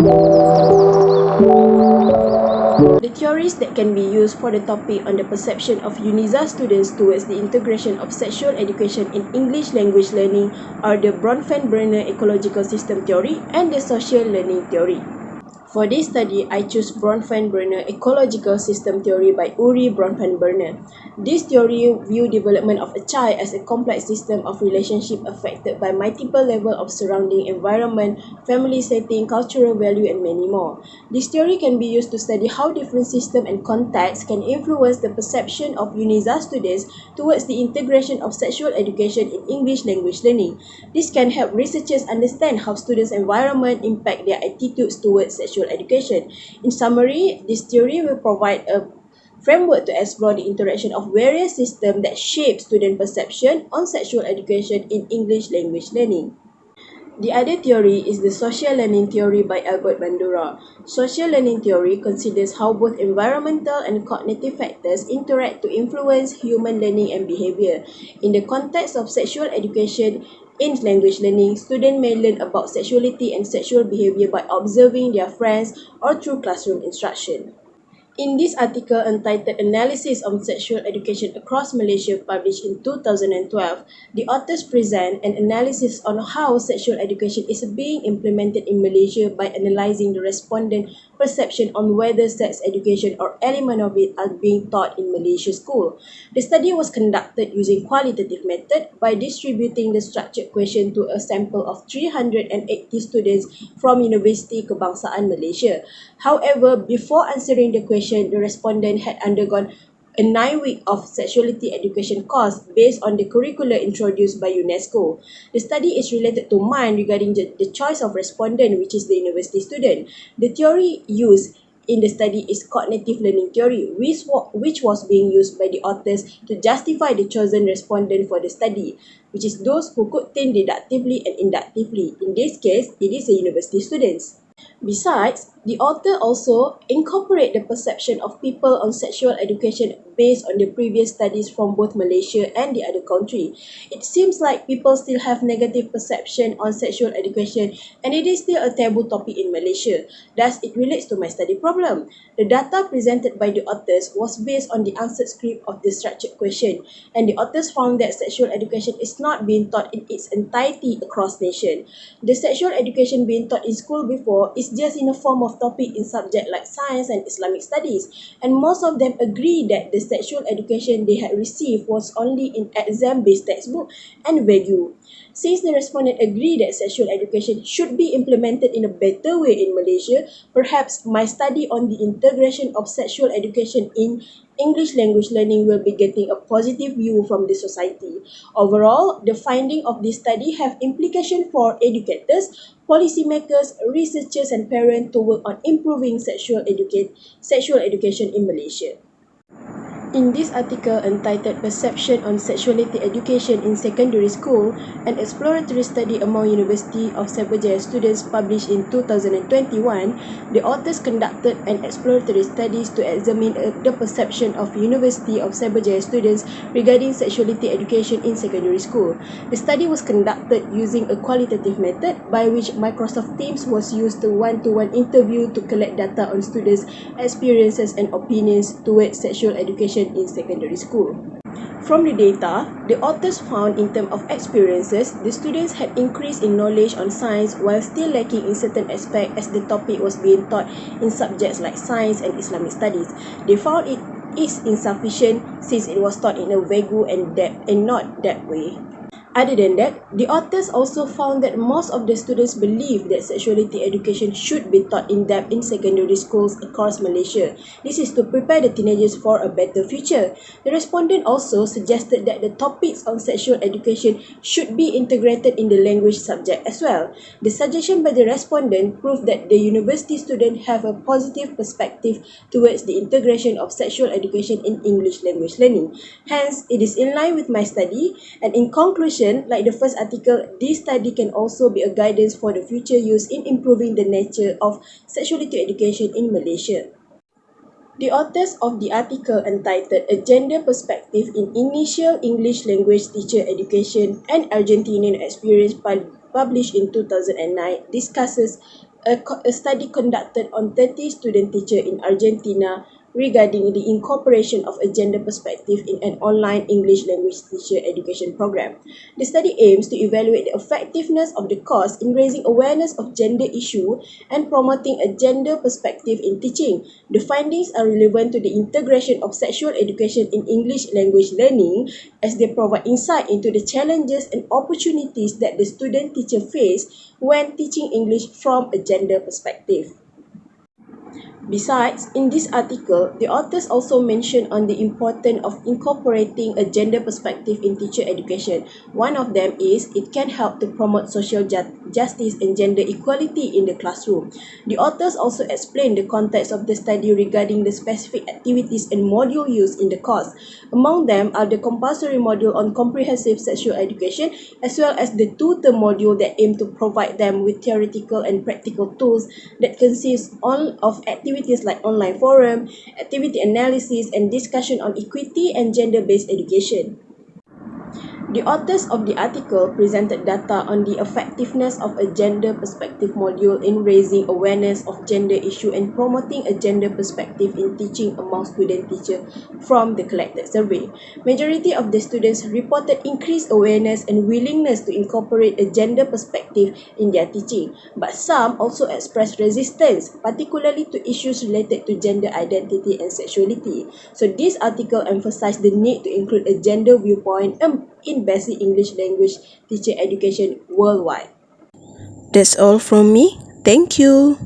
The theories that can be used for the topic on the perception of UNIZA students towards the integration of sexual education in English language learning are the Bronfenbrenner ecological system theory and the social learning theory. For this study, I choose Bronfenbrenner Ecological System Theory by Uri Bronfenbrenner. This theory views development of a child as a complex system of relationships affected by multiple levels of surrounding environment, family setting, cultural value, and many more. This theory can be used to study how different systems and contexts can influence the perception of UNIZA students towards the integration of sexual education in English language learning. This can help researchers understand how students' environment impact their attitudes towards sexual education. In summary, this theory will provide a framework to explore the interaction of various systems that shape student perception on sexual education in English language learning. The other theory is the social learning theory by Albert Bandura. Social learning theory considers how both environmental and cognitive factors interact to influence human learning and behavior. In the context of sexual education, in language learning, students may learn about sexuality and sexual behavior by observing their friends or through classroom instruction. In this article entitled Analysis on Sexual Education Across Malaysia published in 2012, the authors present an analysis on how sexual education is being implemented in Malaysia by analysing the respondent perception on whether sex education or element of it are being taught in Malaysia school. The study was conducted using qualitative method by distributing the structured question to a sample of 380 students from Universiti Kebangsaan Malaysia. However, before answering the question, the respondent had undergone a 9-week of sexuality education course based on the curricula introduced by UNESCO. The study is related to mine regarding the choice of respondent, which is the university student. The theory used in the study is cognitive learning theory, which was being used by the authors to justify the chosen respondent for the study, which is those who could think deductively and inductively. In this case, it is the university students. Besides, the author also incorporate the perception of people on sexual education based on the previous studies from both Malaysia and the other country. It seems like people still have negative perception on sexual education and it is still a taboo topic in Malaysia. Thus, it relates to my study problem. The data presented by the authors was based on the answered script of the structured question, and the authors found that sexual education is not being taught in its entirety across nation. The sexual education being taught in school before is just in a form of topic in subject like science and Islamic studies, and most of them agree that the sexual education they had received was only in exam-based textbook and vague. Since the respondent agree that sexual education should be implemented in a better way in Malaysia, perhaps my study on the integration of sexual education in English language learning will be getting a positive view from the society. Overall, the finding of this study have implication for educators, policymakers, researchers and parents to work on improving sexual education in Malaysia. In this article entitled Perception on Sexuality Education in Secondary School, an exploratory study among University of Cyberjaya students published in 2021, the authors conducted an exploratory studies to examine the perception of University of Cyberjaya students regarding sexuality education in secondary school. The study was conducted using a qualitative method by which Microsoft Teams was used to one-to-one interview to collect data on students' experiences and opinions towards sexual education in secondary school. From the data, the authors found in terms of experiences, the students had increased in knowledge on science while still lacking in certain aspects as the topic was being taught in subjects like science and Islamic studies. They found it is insufficient since it was taught in a vague and not depth way. Other than that, the authors also found that most of the students believe that sexuality education should be taught in depth in secondary schools across Malaysia. This is to prepare the teenagers for a better future. The respondent also suggested that the topics on sexual education should be integrated in the language subject as well. The suggestion by the respondent proved that the university students have a positive perspective towards the integration of sexual education in English language learning. Hence, it is in line with my study, and in conclusion, like the first article, this study can also be a guidance for the future use in improving the nature of sexuality education in Malaysia. The authors of the article entitled A Gender Perspective in Initial English Language Teacher Education and Argentinian Experience published in 2009 discusses a study conducted on 30 student teachers in Argentina regarding the incorporation of a gender perspective in an online English language teacher education program. The study aims to evaluate the effectiveness of the course in raising awareness of gender issue and promoting a gender perspective in teaching. The findings are relevant to the integration of sexual education in English language learning as they provide insight into the challenges and opportunities that the student teacher face when teaching English from a gender perspective. Besides, in this article, the authors also mention on the importance of incorporating a gender perspective in teacher education. One of them is it can help to promote social justice and gender equality in the classroom. The authors also explain the context of the study regarding the specific activities and module used in the course. Among them are the compulsory module on comprehensive sexual education as well as the tutor module that aim to provide them with theoretical and practical tools that consist all of activities like online forum, activity analysis, and discussion on equity and gender-based education. The authors of the article presented data on the effectiveness of a gender perspective module in raising awareness of gender issue and promoting a gender perspective in teaching among student teachers from the collected survey. Majority of the students reported increased awareness and willingness to incorporate a gender perspective in their teaching, but some also expressed resistance, particularly to issues related to gender identity and sexuality. So this article emphasized the need to include a gender viewpoint in basic English language teacher education worldwide. That's all from me. Thank you.